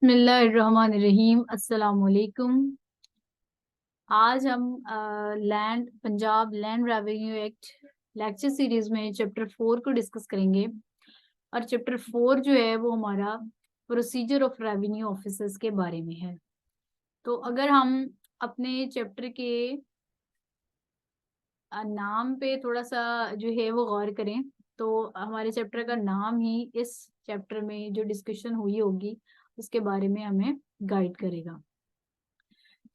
बिस्मिल्लाहिर्रहमानिर्रहीम। अस्सलाम वालेकुम। आज हम Punjab land revenue act lecture series में चैप्टर 4 को डिस्कस करेंगे। और चैप्टर 4 जो है वो हमारा प्रोसीजर ऑफ रेवेन्यू ऑफिसर्स के बारे में है। तो अगर हम अपने चैप्टर के नाम पे थोड़ा सा जो है वो गौर करें तो हमारे चैप्टर का नाम ही इस चैप्टर में जो डिस्कशन हुई होगी उसके बारे में हमें गाइड करेगा।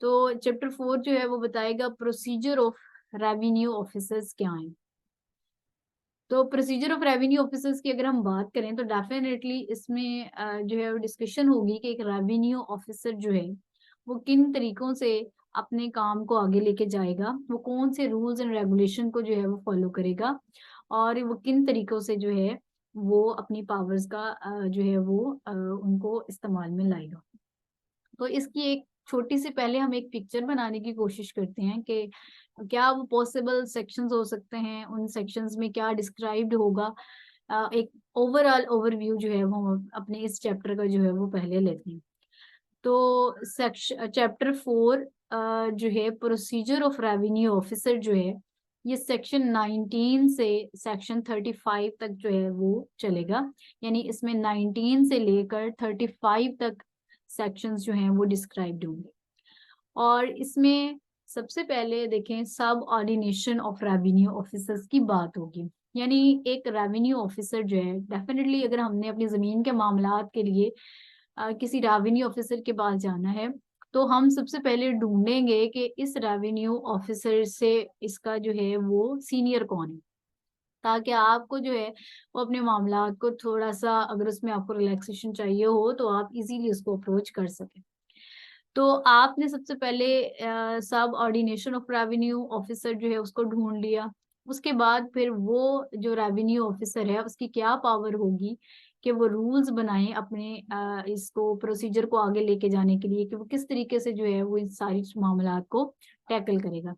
तो चैप्टर 4 जो है वो बताएगा प्रोसीजर ऑफ रेवेन्यू ऑफिसर्स क्या है। तो प्रोसीजर ऑफ रेवेन्यू ऑफिसर्स की अगर हम बात करें तो डेफिनेटली इसमें जो है वो डिस्कशन होगी कि एक रेवेन्यू ऑफिसर जो है वो किन तरीकों से अपने काम को आगे लेके जाएगा, वो कौन से रूल्स एंड रेगुलेशन को जो है वो फॉलो करेगा और वो किन तरीकों से जो है वो अपनी पावर्स का जो है वो उनको इस्तेमाल में लाएगा। तो इसकी एक छोटी सी पहले हम एक पिक्चर बनाने की कोशिश करते हैं कि क्या वो पॉसिबल सेक्शंस हो सकते हैं, उन सेक्शंस में क्या डिस्क्राइब्ड होगा। एक ओवरऑल ओवरव्यू जो है वो हम अपने इस चैप्टर का जो है वो पहले लेते हैं। तो सेक्शन चैप्टर 4 जो है प्रोसीजर ऑफ रेवेन्यू ऑफिसर जो है ये सेक्शन 19 से सेक्शन 35 तक जो है वो चलेगा। यानी इसमें 19 से लेकर 35 तक सेक्शंस जो हैं वो डिस्क्राइब्ड होंगे। और इसमें सबसे पहले देखें सब ऑर्डिनेशन ऑफ रेवेन्यू ऑफिसर्स की बात होगी। यानी एक रेवेन्यू ऑफिसर जो है डेफिनेटली अगर हमने अपनी जमीन के मामलात के लिए किसी रेवेन्यू ऑफिसर के पास जाना है तो हम सबसे पहले ढूंढेंगे कि इस रेवेन्यू ऑफिसर से इसका जो है वो सीनियर कौन है, ताकि आपको जो है वो अपने मामलात को थोड़ा सा अगर उसमें आपको रिलैक्सेशन चाहिए हो तो आप इजीली उसको अप्रोच कर सकें। तो आपने सबसे पहले सब ऑर्डिनेशन ऑफ रेवेन्यू ऑफिसर जो है उसको ढूंढ लिया। उसके बाद फिर वो जो रेवेन्यू ऑफिसर है उसकी क्या पावर होगी कि वो रूल्स बनाए अपने इसको प्रोसीजर को आगे लेके जाने के लिए कि वो किस तरीके से जो है वो इन सारी मामलात को टैकल करेगा।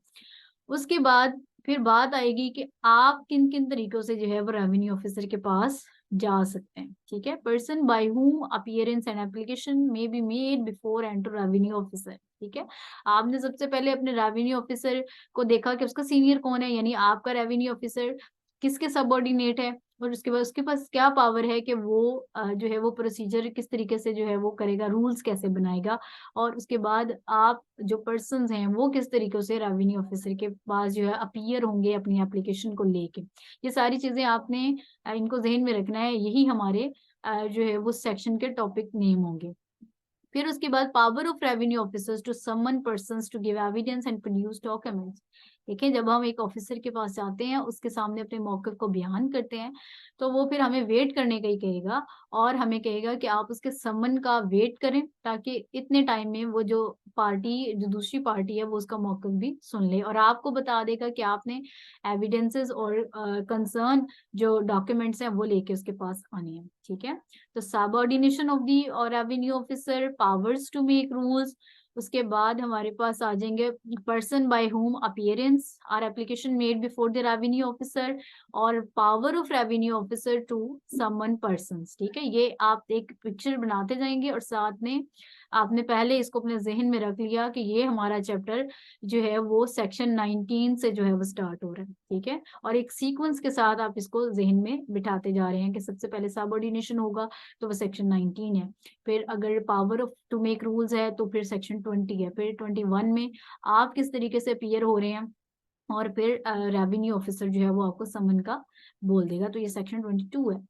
उसके बाद फिर बात आएगी कि आप किन किन तरीकों से जो है वो रेवेन्यू ऑफिसर के पास जा सकते हैं। ठीक है, person by whom appearance and application may be made before enter revenue officer। ठीक है, आपने सबसे पहले अपने रेवेन्यू ऑफिसर को देखा कि उसका सीनियर कौन है, यानी आपका रेवेन्यू ऑफिसर किसके सबऑर्डिनेट है और उसके बाद उसके पास क्या पावर है कि वो जो है वो प्रोसीजर किस तरीके से जो है वो करेगा, रूल्स कैसे बनाएगा। और उसके बाद आप जो पर्सन हैं वो किस तरीके से रेवेन्यू ऑफिसर के पास जो है अपीयर होंगे अपनी एप्लीकेशन को लेके। ये सारी चीजें आपने इनको जहन में रखना है, यही हमारे जो है वो सेक्शन के टॉपिक नेम होंगे। फिर उसके बाद power of revenue officers to summon persons to give evidence and produce documents. देखें, जब हम एक ऑफिसर के पास जाते हैं उसके सामने अपने मौक़िफ़ को बयान करते हैं तो वो फिर हमें वेट करने का ही कहेगा और हमें कहेगा कि आप उसके समन का वेट करें ताकि इतने टाइम में वो जो दूसरी पार्टी है वो उसका मौक़िफ़ भी सुन ले और आपको बता देगा कि आपने एविडेंसेस और कंसर्न जो डॉक्यूमेंट्स हैं वो लेके उसके पास आने हैं। ठीक है, तो सबऑर्डिनेशन ऑफ दी और revenue officer, powers to make rules. उसके बाद हमारे पास आ जाएंगे पर्सन बाय होम अपीयरेंस और application made before the revenue officer और power of revenue officer to summon persons. ठीक है, ये आप एक पिक्चर बनाते जाएंगे और साथ में आपने पहले इसको अपने जहन में रख लिया कि ये हमारा चैप्टर जो है वो सेक्शन 19 से जो है वो स्टार्ट हो रहा है। ठीक है, और एक सीक्वेंस के साथ आप इसको जहन में बिठाते जा रहे हैं कि सबसे पहले सबऑर्डिनेशन होगा तो वो सेक्शन 19 है, फिर अगर power of to make rules है तो फिर सेक्शन 20 है, फिर 21 में आप किस तरीके से अपीयर हो रहे हैं और फिर रेवेन्यू ऑफिसर जो है वो आपको समन का बोल देगा, तो ये सेक्शन 22 है।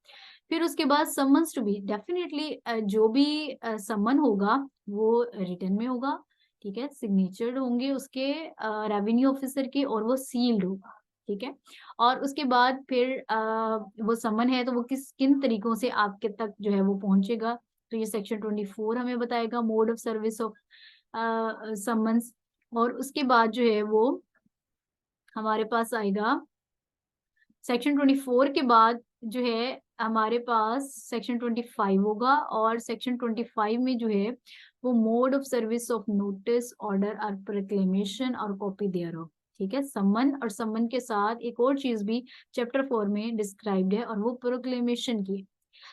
फिर उसके बाद समन्स टू बी डेफिनेटली जो भी समन होगा वो रिटन में होगा। ठीक है, सिग्नेचर्ड होंगे उसके रेवेन्यू ऑफिसर के और वो सील्ड होगा। ठीक है, और उसके बाद फिर वो समन है तो वो किन तरीकों से आपके तक जो है वो पहुंचेगा, तो ये सेक्शन 24 हमें बताएगा mode of service of summons. और उसके बाद जो है वो हमारे पास आएगा सेक्शन 24 के बाद जो है हमारे पास सेक्शन 25 होगा और सेक्शन 25 में जो है वो mode of service of notice order और प्रोक्लेमेशन और कॉपी देयर ऑफ। ठीक है, समन और समन के साथ एक और चीज भी चैप्टर 4 में डिस्क्राइब्ड है और वो प्रोक्लेमेशन की।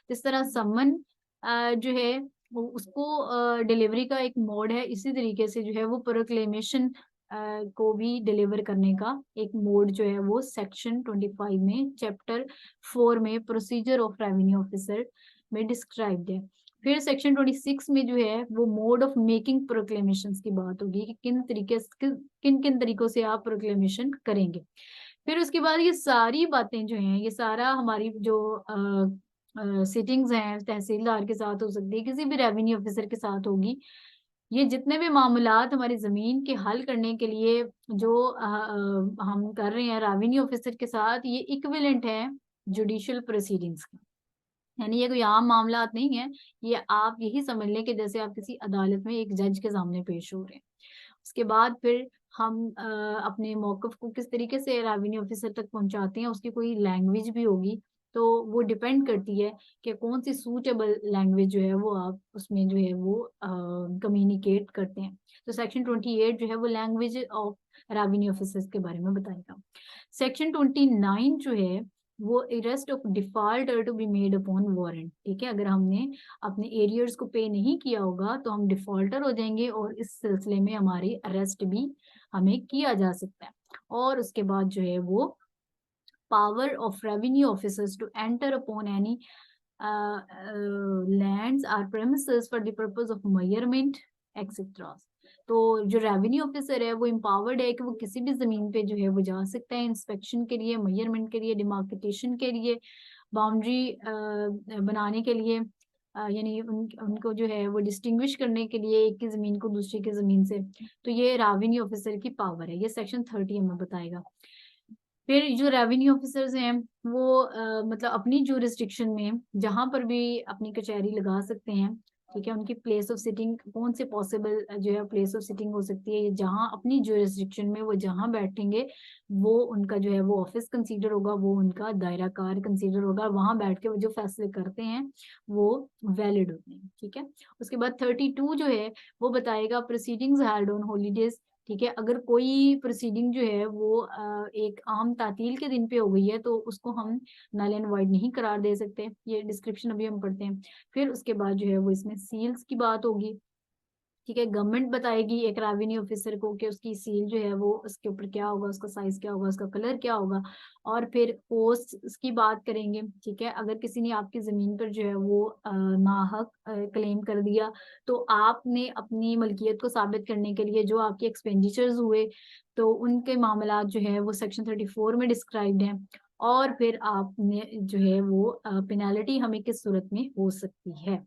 इस तरह समन जो है उसको डिलीवरी का एक मोड है। इसी तरीके से जो है वो प्रोक्लेमेशन को भी डिलीवर करने का एक मोड जो है वो सेक्शन 25 में चैप्टर 4 में प्रोसीजर ऑफ रेवेन्यू ऑफिसर में डिस्क्राइब्ड है। फिर सेक्शन 26 में जो है वो मोड ऑफ मेकिंग प्रोक्लेमेशन की बात होगी कि किन किन तरीकों से आप प्रोक्लेमेशन करेंगे। फिर उसके बाद ये सारी बातें जो हैं, ये सारा हमारी जो सिटिंग्स हैं तहसीलदार के साथ हो सकती है, किसी भी रेवेन्यू ऑफिसर के साथ होगी। ये जितने भी मामलात हमारी जमीन के हल करने के लिए जो हम कर रहे हैं रेवेन्यू ऑफिसर के साथ, ये इक्विवेलेंट है जुडिशियल प्रोसीडिंग्स का। यानी ये कोई आम मामलात नहीं है, ये आप यही समझ लें कि जैसे आप किसी अदालत में एक जज के सामने पेश हो रहे हैं। उसके बाद फिर हम अपने मौकफ को किस तरीके से रेवेन्यू ऑफिसर तक पहुंचाते हैं, उसकी कोई लैंग्वेज भी होगी, तो वो डिपेंड करती है कि कौन सी सूटेबल लैंग्वेज जो है वो आप उसमें जो है वो कम्युनिकेट करते हैं। तो सेक्शन 28 जो है वो लैंग्वेज ऑफ रेवेन्यू ऑफिसर्स के बारे में बताएगा। सेक्शन 29 जो है वो arrest of defaulter to be made upon warrant. ठीक है, अगर हमने अपने एरियर्स को पे नहीं किया होगा तो हम डिफॉल्टर हो जाएंगे और इस सिलसिले में हमारी अरेस्ट भी हमें किया जा सकता है। और उसके बाद जो है वो power of revenue officers to enter upon any lands or premises for the purpose of measurement etcetera. तो जो रेवेन्यू ऑफिसर है वो एम्पावर्ड है कि वो किसी भी जमीन पे जो है वो जा सकता है इंस्पेक्शन के लिए, मेजरमेंट के लिए, डिमार्केटेशन के लिए, बाउंड्री बनाने के लिए, यानी उनको जो है वो डिस्टिंग्विश करने के लिए एक की जमीन को दूसरी की जमीन से। तो ये रेवेन्यू ऑफिसर की पावर है, ये सेक्शन 30 हमें बताएगा। फिर जो रेवेन्यू ऑफिसर्स हैं वो मतलब अपनी ज्यूरिसडिक्शन में जहां पर भी अपनी कचहरी लगा सकते हैं। ठीक है, उनकी प्लेस ऑफ सिटिंग कौन से पॉसिबल जो है प्लेस ऑफ सिटिंग हो सकती है, जहां अपनी ज्यूरिसडिक्शन में वो जहां बैठेंगे वो उनका जो है वो ऑफिस कंसीडर होगा, वो उनका दायरा कार कंसीडर होगा, वहां बैठ के वो जो फैसले करते हैं वो वैलिड होते हैं। ठीक है, उसके बाद 32 जो है वो बताएगा प्रोसीडिंग्स हेल्ड ऑन हॉलीडेज। ठीक है, अगर कोई प्रोसीडिंग जो है वो एक आम तातील के दिन पे हो गई है तो उसको हम नल एंड वाइड नहीं करार दे सकते, ये डिस्क्रिप्शन अभी हम पढ़ते हैं। फिर उसके बाद जो है वो इसमें सील्स की बात होगी। ठीक है, गवर्नमेंट बताएगी एक रेवेन्यू ऑफिसर को कि उसकी सील जो है वो उसके ऊपर क्या होगा, उसका साइज क्या होगा, उसका कलर क्या होगा। और फिर पोस्ट की बात करेंगे। ठीक है, अगर किसी ने आपकी जमीन पर जो है वो नाहक क्लेम कर दिया तो आपने अपनी मलकियत को साबित करने के लिए जो आपके एक्सपेंडिचर्स हुए तो उनके मामला जो है वो सेक्शन 34 में डिस्क्राइब्ड है। और फिर आपने जो है वो पेनाल्टी हमें किस सूरत में हो सकती है,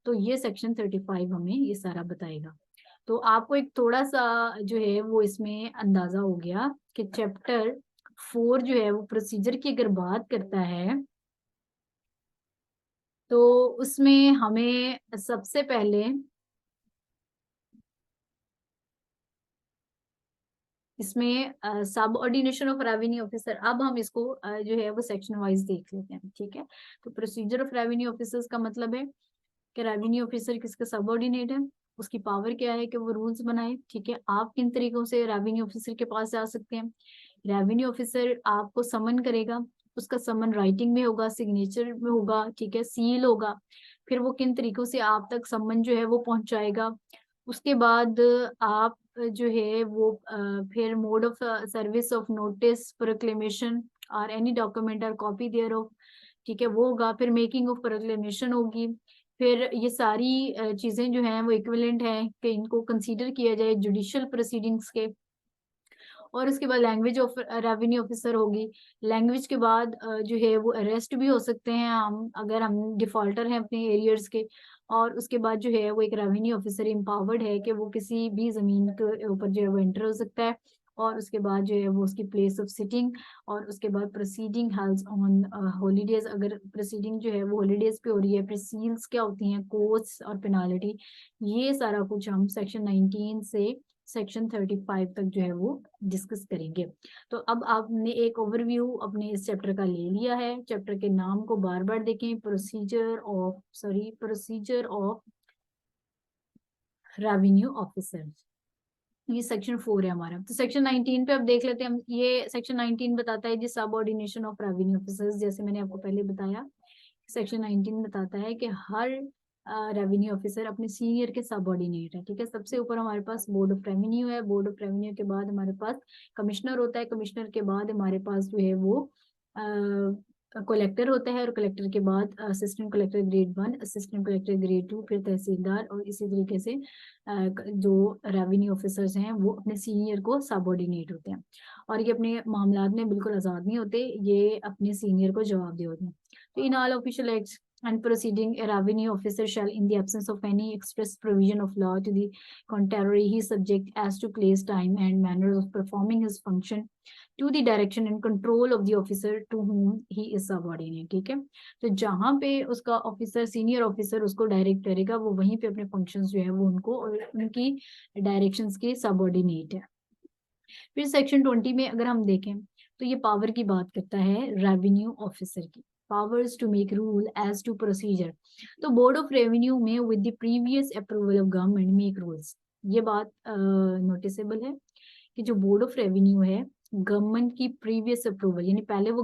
तो ये सेक्शन 35 हमें ये सारा बताएगा। तो आपको एक थोड़ा सा जो है वो इसमें अंदाजा हो गया कि चैप्टर 4 जो है वो प्रोसीजर की अगर बात करता है तो उसमें हमें सबसे पहले इसमें सब ऑर्डिनेशन ऑफ रेवेन्यू ऑफिसर, अब हम इसको जो है वो सेक्शन वाइज देख लेते हैं। ठीक है, तो प्रोसीजर ऑफ रेवेन्यू ऑफिसर्स का मतलब है कि रेवेन्यू ऑफिसर किसका सबऑर्डिनेट है, उसकी पावर क्या है कि वो रूल्स बनाए। ठीक है, आप किन तरीकों से रेवेन्यू ऑफिसर के पास जा सकते हैं। रेवेन्यू ऑफिसर आपको समन करेगा, उसका समन राइटिंग में होगा, सिग्नेचर में होगा, ठीक है, सील होगा। फिर वो किन तरीकों से आप तक समन जो है वो पहुंचाएगा। उसके बाद आप जो है वो फिर mode of service of notice proclamation और एनी डॉक्यूमेंट और कॉपी देयर ऑफ, ठीक है, वो होगा। फिर मेकिंग ऑफ प्रोक्लेमेशन होगी। फिर ये सारी चीजें जो हैं वो इक्विवेलेंट हैं कि इनको कंसीडर किया जाए जुडिशियल प्रोसीडिंग्स के। और उसके बाद लैंग्वेज ऑफ रेवेन्यू ऑफिसर होगी। लैंग्वेज के बाद जो है वो अरेस्ट भी हो सकते हैं हम अगर हम डिफॉल्टर हैं अपने एरियर्स के। और उसके बाद जो है वो एक रेवेन्यू ऑफिसर एम्पावर्ड है कि वो किसी भी जमीन के ऊपर जो है वो एंटर हो सकता है। और उसके बाद जो है वो उसकी प्लेस ऑफ सिटिंग, और उसके बाद प्रोसीडिंग हेल्ड्स ऑन हॉलीडेज, अगर प्रोसीडिंग जो है वो हॉलीडेज पे हो रही है। फिर सील्स क्या होती हैं, कोर्ट्स और पेनाल्टी, ये सारा कुछ हम सेक्शन 19 से सेक्शन 35 तक जो है वो डिस्कस करेंगे। तो अब आपने एक ओवरव्यू अपने इस चैप्टर का ले लिया है। चैप्टर के नाम को बार बार देखें, प्रोसीजर ऑफ रेवेन्यू ऑफिसर, ये सेक्शन 4 है हमारा। तो सेक्शन 19 पे अब देख लेते हैं हम। ये सेक्शन 19 बताता है जी सब ऑर्डिनेशन ऑफ रेवेन्यू ऑफिसर्स। जैसे मैंने आपको पहले बताया, सेक्शन 19 बताता है कि हर रेवेन्यू ऑफिसर अपने सीनियर के सबऑर्डिनेट है, ठीक है। सबसे ऊपर हमारे पास बोर्ड ऑफ रेवेन्यू है, बोर्ड ऑफ रेवेन्यू के बाद हमारे पास कमिश्नर होता है, कमिश्नर के बाद हमारे पास जो है वो कलेक्टर होता है, और कलेक्टर के बाद assistant collector grade 1, assistant collector grade 2, फिर तहसीलदार, और इसी तरीके से जो रेवेन्यू ऑफिसर्स हैं वो अपने सीनियर को सबऑर्डिनेट होते हैं, और ये अपने मामलात में बिल्कुल आजाद नहीं होते, ये अपने सीनियर को जवाबदेह होते हैं। तो in all official acts and proceeding, a revenue officer shall, in the absence of any express provision of law to the contrary, he subject as to place, time, and manner of performing his function to the direction and control of the officer to whom he is subordinate, ठीक है। तो जहाँ पे उसका officer, senior officer उसको direct करेगा, वो वहीं पे अपने फंक्शंस जो है वो उनको और उनकी डायरेक्शंस के सबऑर्डिनेट है। फिर सेक्शन 20 में अगर हम देखें तो ये पावर की बात करता है रेवेन्यू ऑफिसर की, powers to make rule as to procedure। तो बोर्ड ऑफ रेवेन्यू में with the previous approval of government make rules। ये बात नोटिसेबल है कि जो बोर्ड ऑफ रेवेन्यू है, गवर्नमेंट की प्रीवियस अप्रूवल, यानी पहले वो